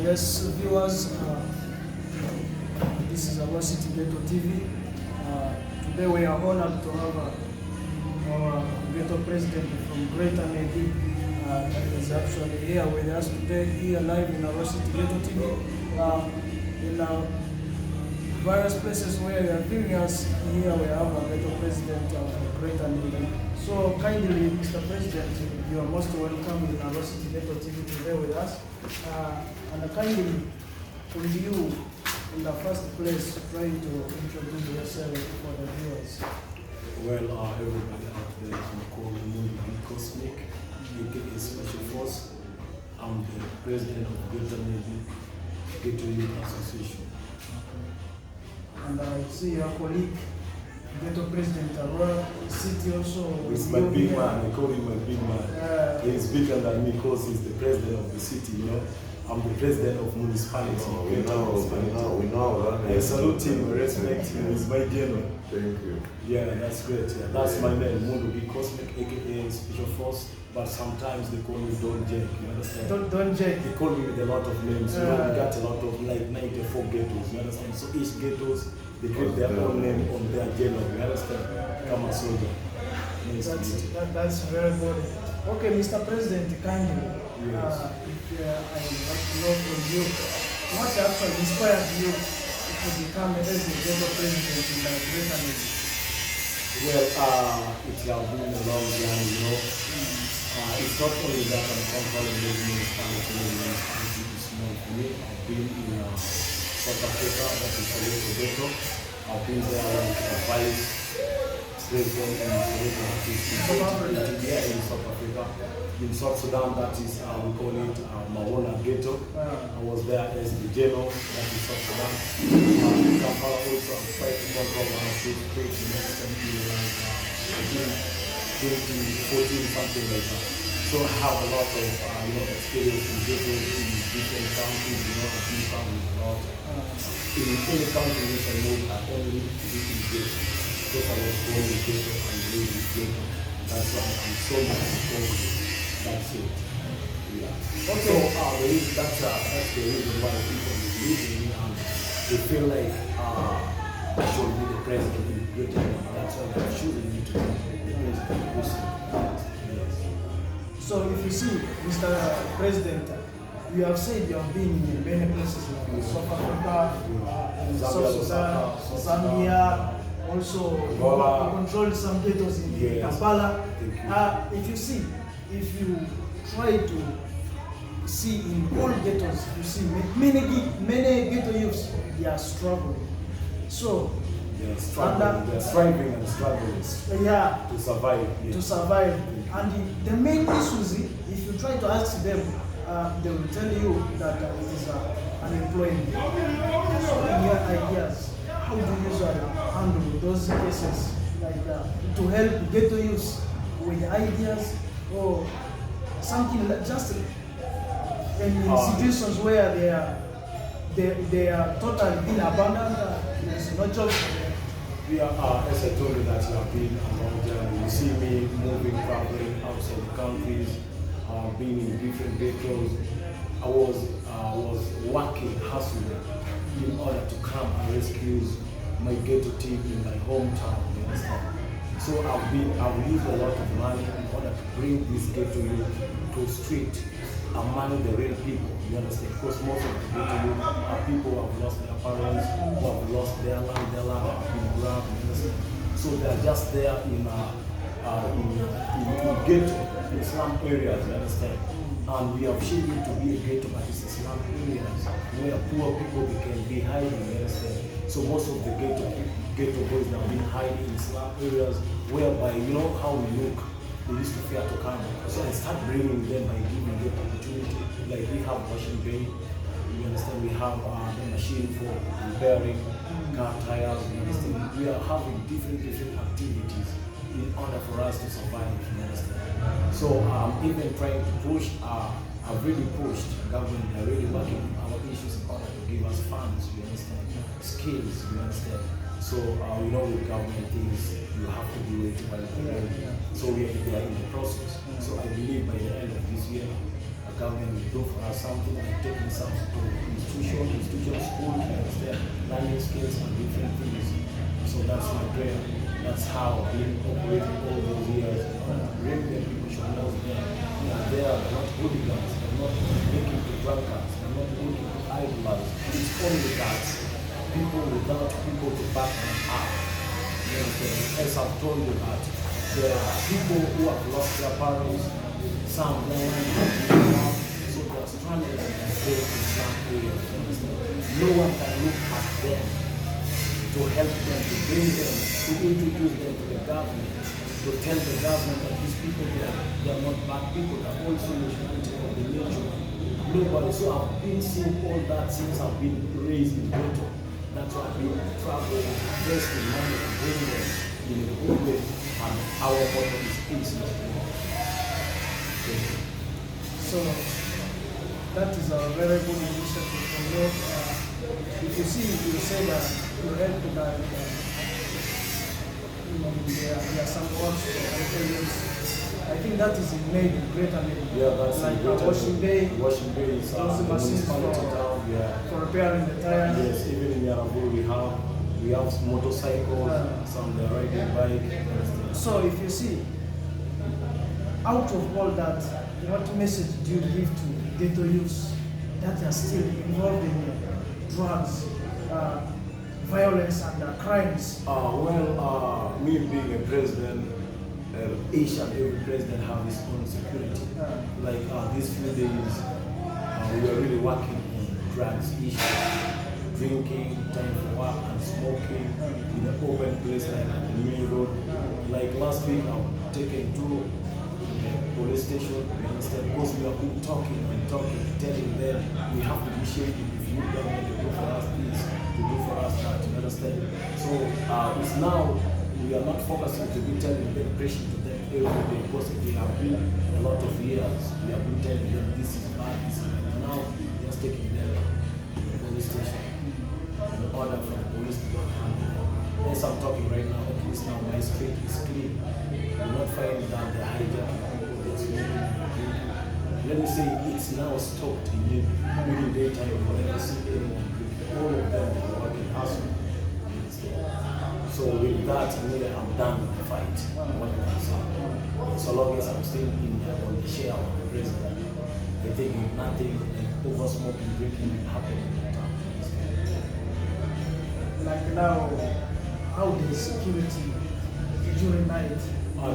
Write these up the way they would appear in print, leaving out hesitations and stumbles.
Yes, viewers, this is Arua City Ghetto TV. Today we are honored to have our ghetto president from Greater Nebbi is actually here with us today, here live in Arua City Ghetto TV. In various places where you are viewing us, here we have a ghetto president of Greater Nebbi. So kindly, Mr. President, you are most welcome in Arua City Ghetto TV today with us. And kindly, could you, in the first place, try to introduce yourself for the viewers? Well, everybody out there, I'm called Nebbi Cosmic, aka Special Force. I'm the president of Greater Nebbi Ghetto Youth Association. And I see your colleague, Ghetto President Arua City also. He's my big man, I call him my big man. He's bigger than me because he's the president of the city, you know. I'm the president of municipality. We know. I salute him, I respect him, he's my general. Thank you. Yeah, that's great. Yeah. That's my name, Nebbi Cosmic, aka Special Force. But sometimes they call me Don Jack, you understand? Don Jack. They call me with a lot of names. You know, we got a lot of like 94 ghettos, you understand? So each ghettos, they put their own name on their general, you understand? Come on, soldier. That's very good. Okay, Mr. President, kindly, yes. if I would like to know from you, what actually inspired you to become a ghetto president in the Greater Nebbi? Well, it has been a long journey, you know. It's not only that I'm controlling the municipality is small for me. I've been in South Africa, that is a ghetto. I've been there like a vice president in South Africa. In South Sudan, that is, we call it Mawona Ghetto. I was there as the general, that is South Sudan. In Kampala also, I'm trying to control my state in like 2014, something like that. So I have a lot of experience in ghettos in different countries, I've been traveling a lot. In any country which I moved, I only lived in ghetto. Because I was born in ghetto and raised in ghetto. That's why I'm so much confident. That's it. Yeah. Okay. So that's the reason why people believe in me and they feel like I should be the president in Greater Nebbi. That's why they're choosing me to be the president. So if you see, Mr. President, you have said you have been in many places like South Africa, South Sudan, Zambia, also you control some ghettos in Kampala. If you see, if you try to see in all ghettos, you see many ghetto youths, they are struggling. So they're striving and struggling to survive. To survive. And the main issues, if you try to ask them, they will tell you that it is unemployment. So in your ideas, how do you usually handle those cases, like to help ghetto youth with ideas or something like just in situations where they are totally in abandoned, there is no job. As I told you that you have been a long journey. You see me moving, traveling outside the countries, being in different ghettos. I was working, hustling in order to come and rescue my ghetto team in my hometown, you understand? So I've used a lot of money in order to bring this ghetto youth to street among the real people, you understand? Because most of the ghetto youth are people who have lost their parents, who have lost their land have been grabbed, you understand? So they're just there in ghetto, in slum areas, you understand? And we have shaped it to be a ghetto, but it's a slum areas where poor people can be hiding, you understand? So most of the ghetto boys have been hiding in slum areas whereby, you know how we look, they used to fear to come. So I start bringing them by giving them opportunity. Like we have washing bay, you understand? We have the machine for repairing car tires, you understand? We are having different activities in order for us to survive, you understand? So even trying to push, I've really pushed government, they're really working on our issues in order to give us funds, you understand? Skills, you understand? So with government things, you have to do it by the So they are in the process. So I believe by the end of this year, government will do for us something like taking some to institution, school, and learning skills and different things. So that's my prayer. That's how I've been operating all those years. Really, the people should know them. They are not hooligans, they're not linking to drunkards, they're not linking to idlers. It's only that people without people to back them up. You know, as I've told you that there are people who have lost their parents, some of them have so they're stranded in their faith in some areas. No one can look at them to help them, to bring them, to introduce them to the government, to tell the government that these people they are not bad people, they are also nationality of the nation. Nobody. So I've been seeing all that since I've been raised in ghetto. That's why I've been traveling, investing money, and bringing them in a good way. And our motto is peace, not war. So that is a very good initiative from you. If you see, you say that you help that there are some works for areas. I think that is in Nebbi, Greater Nebbi. Yeah, that's like in washing bay. Washing bay is those machines municipality town. Yeah. for repairing the tires. Yes, even in Yarabur we have motorcycles, some they are riding bike. So if you see, out of all that, what message do you give to ghetto youths that are still involved in drugs, violence and crimes? Me being a president, each and every president have his own security. Like these few days, we are really working on drugs issues, drinking, time for work and smoking in an open place like at the main road. Like last week, I've taken to the police station, you understand, because we have been talking and talking, telling them we have to be shaking if you government to do for us this, to do for us that, you understand? So it's now, we are not focusing to be telling them, preaching to them every day, because they have been a lot of years, we have been telling them this is bad, this is bad. Now, just taking them to the police station, in order for the police to handle. As I'm talking right now, at least now my street is clean. You're not finding that they're hijacking people, they're smoking, drinking. Let me say it's now stopped in during daytime, you never see anyone drinking. All of them are working hustling. So with that, I'm done with the fight. What can I say? So long as I'm still in on the share of the president, I think nothing like over smoking, drinking will happen in that town. Like now, how the security during night?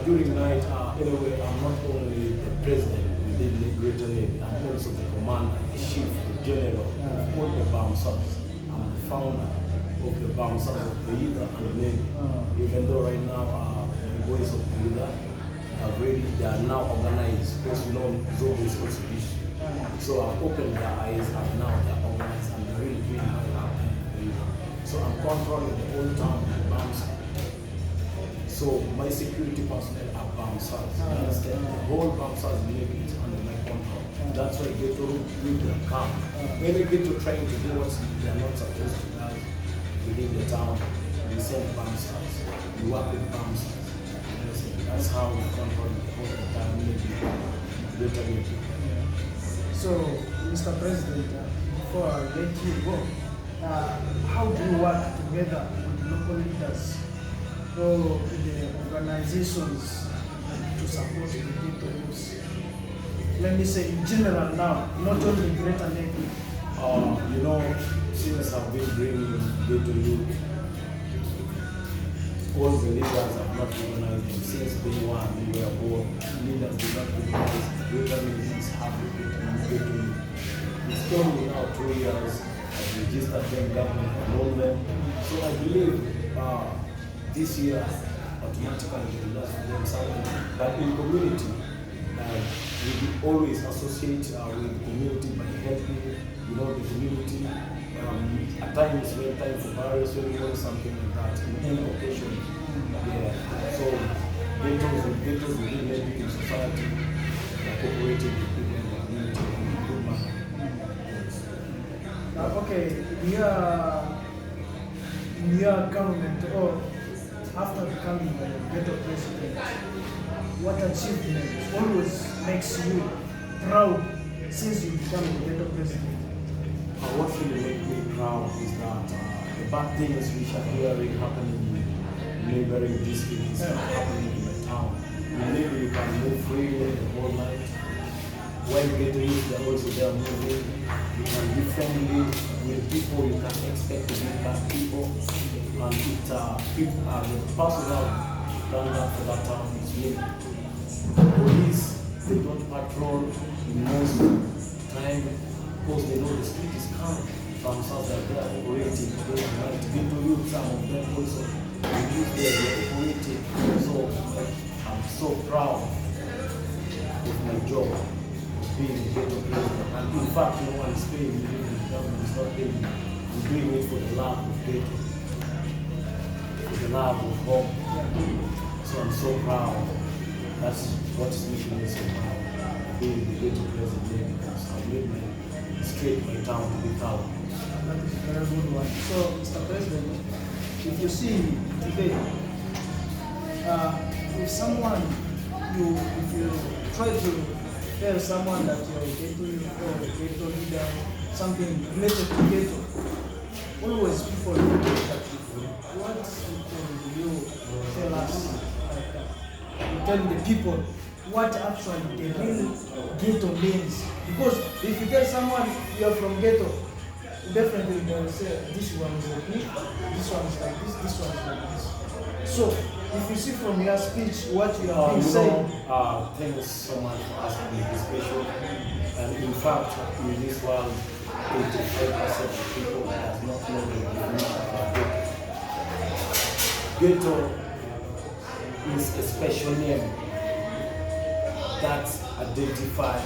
During night, anyway, I'm not only the president within the Greater Nebbi, I'm also the commander, the chief, the general of all the bouncers. I'm the founder of the bouncers of the Ida and the Nebbi. Even though right now the boys of the Ida they are now organized, because you know Zobo is also issue. So I've opened their eyes and now they are organized and they're really doing very happy. So I'm controlling the whole town with the bouncers. So my security personnel are bouncers. You understand? The whole bouncers Nebbi is under my control. That's why ghetto with their camp. Any ghetto trying to do what they are not supposed to do within the town, we send bouncers. We work with bouncers. That's how we control the whole entire Nebbi, Greater Nebbi. So, Mr. President, before I let you go, how do you work together with local leaders or the organizations to support the ghetto youth? Let me say in general now, not only Greater Nebbi. You know, since I've been bringing ghetto youth, all the leaders have not recognized them since day one. We were born. Leaders did not recognize Greater Nebbi is happy ghetto youth. It's only now 2 years I've registered them, government enrollment. So I believe this year automatically they will just them something. But in community, we always associate with the community by helping, you know, the community. At times when time for barriers, when we want something like that, in any occasion. Yeah. So ghettos within Nebbi in society are cooperating with people in the community in a good manner. Okay, your government, or after becoming a ghetto president, what achievement always makes you proud since you become the ghetto president? What really makes me proud is that the bad things which are hearing happening in neighboring districts are happening in the town. Maybe you can move freely the whole night. When ghetto youth, they're also there moving. You can be friendly with people. You can expect to be bad people. And people are the personal done that for that town is me. Police, they don't patrol most time because they know the street is calm. Some south are there operating. They are not to youth, some of them also. They use their operating. So I'm so proud of my job of being a ghetto president. And in fact, no one is paying me, the government is not paying me. I'm doing it for the love of ghetto, for the love of home. So I'm so proud. That's what is making me so proud, being the ghetto president, because I made my straight my town to be proud. That is a very good one. So, Mr. President, if you see today, if someone, if you try to tell someone that you're a ghetto youth or a ghetto leader, something related to ghetto, always people look at you. What do you tell us? You tell the people what actually the real ghetto means. Because if you tell someone you are from ghetto, definitely they will say this one is like this one is like this one is like this. So if you see from your speech what you have been saying. Thank you so much for asking me this question. And in fact, in this world, 85% of people does not know the definition of ghetto. Ghetto is a special name that identifies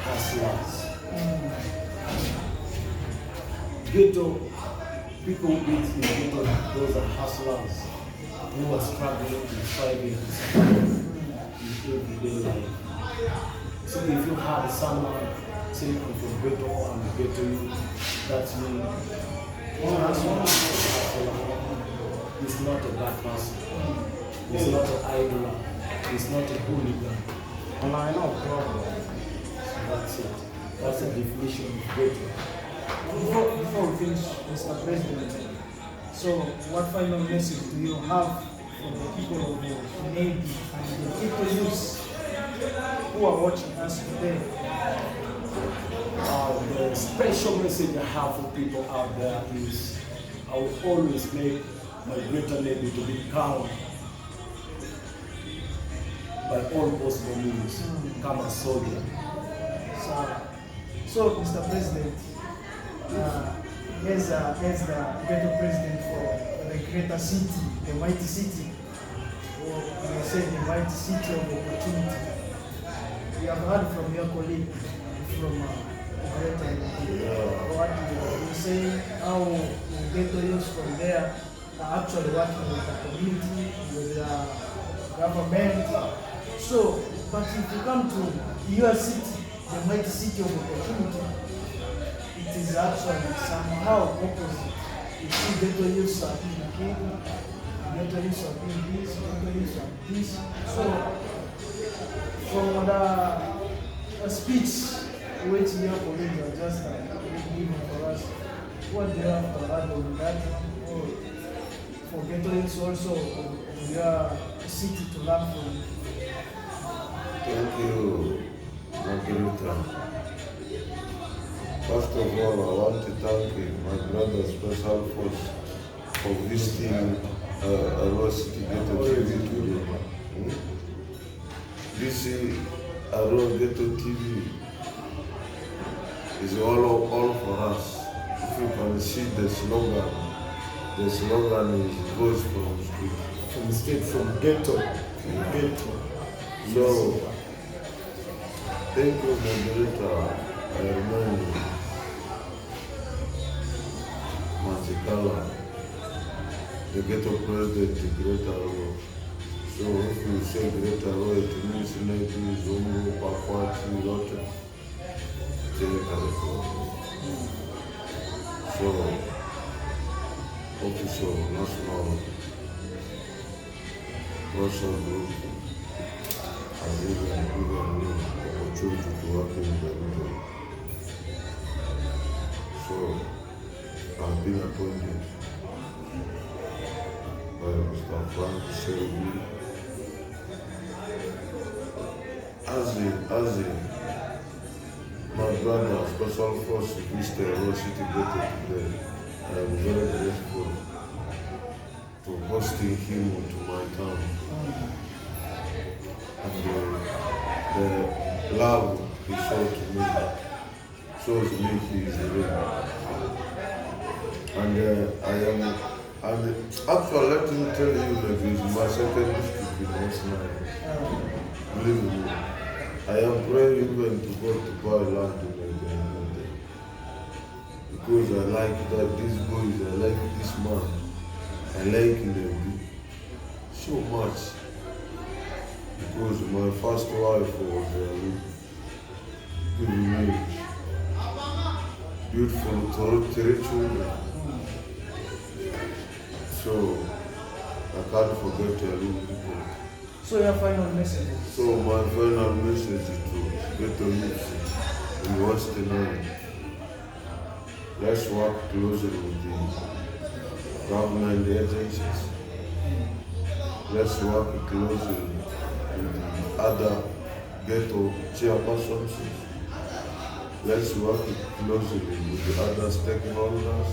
hustlers. Ghetto, people who live in ghetto, those are hustlers who are struggling and striving to survive in everyday life. So if you have someone say I'm from ghetto or I'm a ghetto youth, that means he's not a bad person. He's not an idler. He's not a hooligan. And I know problem. So that's it. That's the definition of ghetto. Before we finish, Mr. President, so what final message do you have for the people of the Nebbi and the people youths who are watching us today? The special message I have for people out there is I will always make my greater Nebbi to be calm by all possible means. Come a soldier. So Mr. President, as the ghetto president for the greater city, the mighty city, or we say the mighty city of opportunity, we have heard from your colleague from greater. What you say, how the ghetto youth from there are actually working with the community, with the government. So, but if you come to your city, the mighty city of opportunity, it is actually somehow opposite. You see ghetto youths are being killed, ghetto youths are being this, ghetto youths are this. So, from the speech which your colleagues are just giving for us, what do you have to add on that? Or for ghetto youths also, your city to learn from? Thank you, Margarita. First of all, I want to thank my brother Special Force for visiting Arua City Ghetto TV today. This Arua Ghetto TV is all for us. If you can see the slogan is voice from street. From state, from ghetto to ghetto. So, thank you, Margarita. I remind you, Mazikala, the ghetto president, the Greater Arua. So, if you say Greater Arua, it means Nebbi, Zungu, Pakwati, Lotte, So, Officer National Russian Group, and even opportunity to work in the middle. So I've been appointed by Mr. Frank Selby as my brother, Special Force Mr. Arua City Ghetto today. I am very grateful to hosting him to my town. And the love he showed to me shows me he is real. And actually, let me tell you that this is my second district in West Nile. Believe me, I am praying even to God to buy land in Nebbi. Because I like that these boys, I like this man, I like Nebbi so much. Because my first wife was giving me beautiful three children. So I can't forget to little people. So your final message? So my final message is to Ghetto youth in West Nile. Let's work closely with the government agencies. Let's work closely with the other ghetto chairpersons. Let's work closely with the other stakeholders.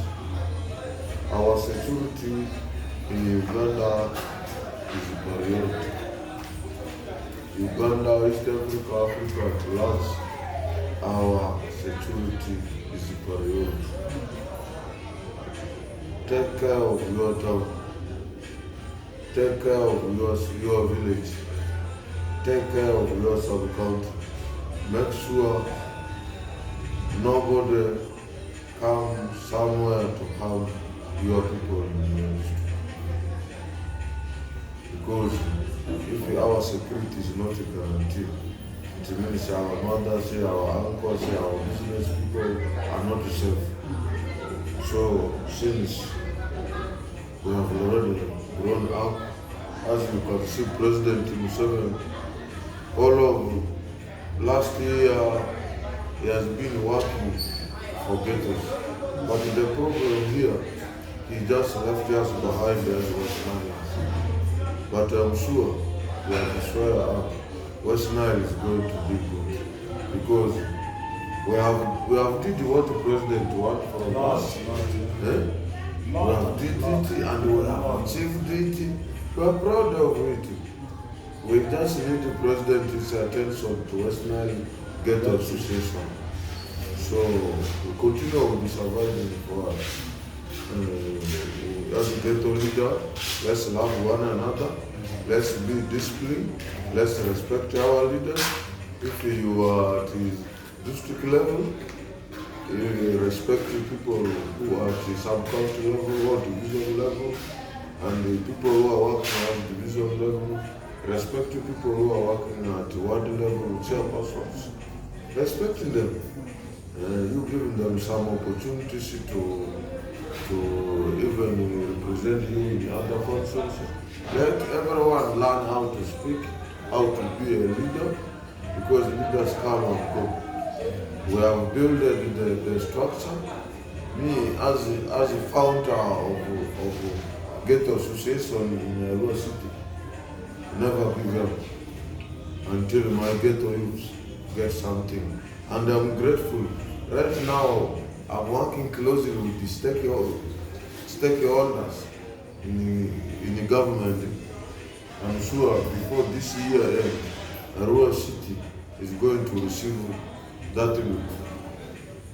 Our security in Uganda is a priority. Uganda, East Africa, Africa at large, our security is a priority. Take care of your town. Take care of your village. Take care of your sub-county. Make sure nobody comes somewhere to harm your people in your street. Because if our security is not guaranteed, it means our mothers, our uncles, our business people are not safe. So since we have already grown up, as you can see, President Museveni, all of last year he has been working for ghettos. But the problem here, he just left us behind as West Nile. But I'm sure we have to swear up. West Nile is going to be good. Because we have did what the president wanted from us. We have did it and we have achieved it. We are proud of it. We just need the president's attention to West Nile Ghetto Association. So we continue with the surviving for us. As a ghetto leader, let's love one another. Let's be disciplined. Let's respect our leaders. If you are at the district level, you respect the people who are at the sub-county level or division level, and the people who are working at the division level, respect the people who are working at the ward level, chairpersons. Respecting them. You giving them some opportunities to even represent you in other functions. Let everyone learn how to speak, how to be a leader, because leaders come and go. We have built the structure. Me, as a founder of Ghetto Association in Arua City, never give up until my ghetto youth get something. And I'm grateful. Right now, I'm working closely with the stakeholders in the government. I'm sure before this year end, Arua City is going to receive that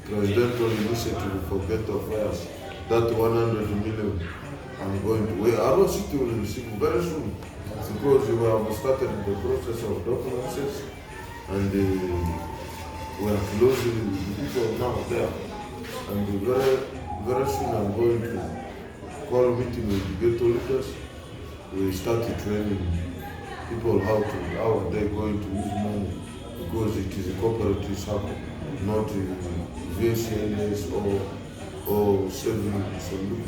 presidential initiative for ghetto affairs, that 100 million. I'm going to, Arua City will receive very soon, because we have started the process of documents, and we are closely with the people now there. And very soon I'm going to call a meeting with the ghetto leaders. We started training people how they going to use money, because it is a cooperative circle, not VCNS or saving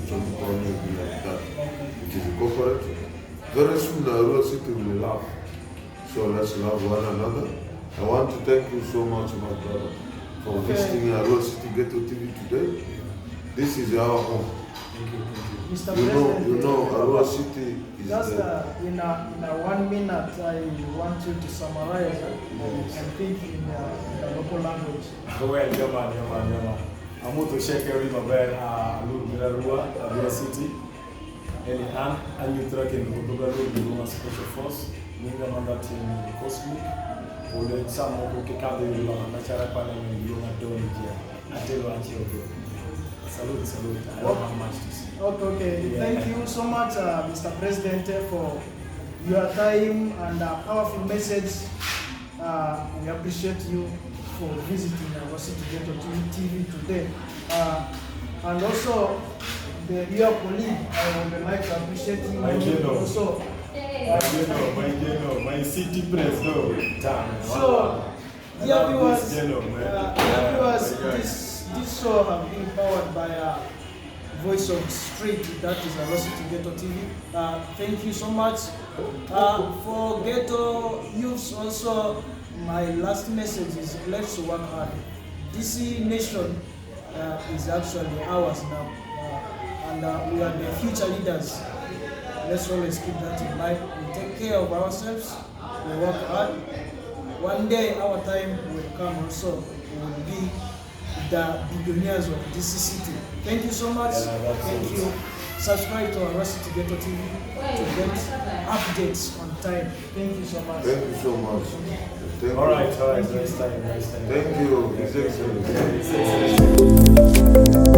some money like that. It is a cooperative. Very soon Arua City will laugh. So let's love one another. I want to thank you so much, my brother, for visiting Arua City Ghetto TV today. This is our home. Thank you. Mr. You President, know, Arua City is just the... in a 1 minute, I want you to summarize and think in the local language. Well, Yama. I'm going to shake every mobile Arua City. And you track in the Special Force, Ninga Mandat in Cosmic, or the some of the Kikado, Nachara Panel, and you are doing here. I tell you what you do. Salute. I don't have much to say. Okay. Yeah. Thank you so much, Mr. President, for your time and powerful message. We appreciate you for visiting Arua City Ghetto TV today. And also, the dear colleague, I would like to appreciate you also. My city press, So, dear viewers, this show has been powered by Voice of Street, that is Arua City Ghetto TV. Thank you so much. For ghetto youths also, my last message is let's work hard. DC nation is actually ours now. And we are the future leaders. Let's always keep that in mind. We take care of ourselves, we work hard. One day our time will come also. We will be the billionaires of this city. Thank you so much. Thank you. Subscribe to Arua City Ghetto TV to get updates on time. Thank you so much. Thank you so much. All right. Nice time. Thank you. His Excellency.